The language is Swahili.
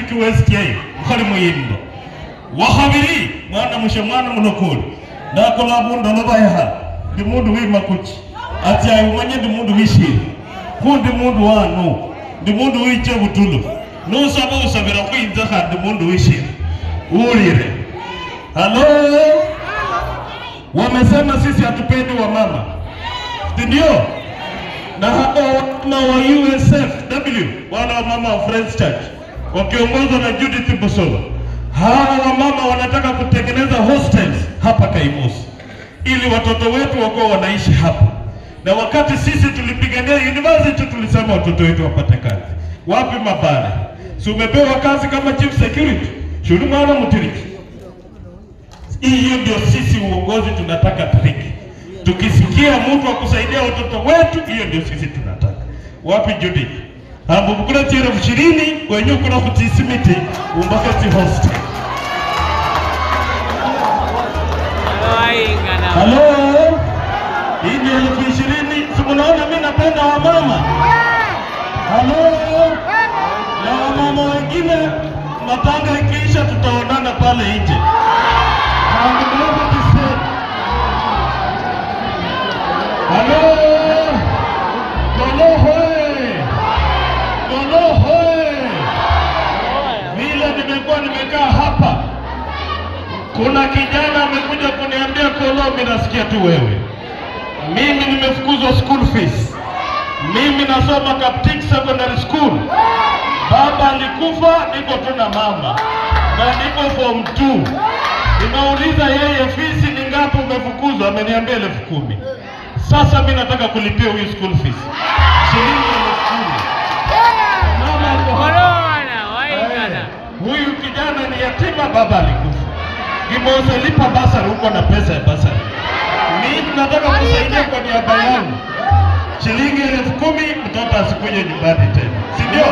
Patrick West yeye khali muyindo wahabiri mwana mushamwana munokuri ndakola bundo nobayaha ndi mundu wimakuchi ati ayumanye ndi mundu wishiri kundi mundu wanu ndi mundu wiche butulu nusaba usabira kwinza kandi mundu wishiri ulire. Halo, wamesema sisi hatupendi wa mama, ndio? Na hapo na wa USFW wala wa mama wa Friends Church wakiongozwa na Judith Busolo, hawa wa mama wanataka kutengeneza hostels hapa Kaimusi ili watoto wetu wako wanaishi hapa. Na wakati sisi tulipigania university tulisema watoto wetu wapate kazi. Wapi Mabale? Si umepewa kazi kama chief security? Shuru mwana Mutiriki. Hiyo ndio sisi uongozi tunataka Triki. Tukisikia mtu akusaidia watoto wetu, hiyo ndio sisi tunataka. Wapi Judith? Hapo mkula tira 20 kwenye kuna kutisimiti umbakati hostel. Halo, hii ni 20. Simunaona mimi napenda wa mama. Halo, na wa mama wengine matanga ikiisha tutaonana pale nje. Halo, Golohoe. Vile nimekaa hapa, kuna kijana amekuja kuniambia Kolo, mimi nasikia tu wewe. Mimi nimefukuzwa school fees. Mimi nasoma Kaptik Secondary School. Baba alikufa, niko tu na mama. Na niko form 2. Nimeuliza yeye fees ni ngapi umefukuzwa, ameniambia 10,000. Sasa mimi nataka kulipia huyu school fees. Shilingi 10,000. Mama corona, waikana. Huyu kijana ni yatima, baba alikufa. Gimose lipa basari huko na pesa ya basari. Mimi nataka kusaidia kwa niaba yangu. Shilingi 10,000 mtoto asikuje nyumbani tena. Si ndio?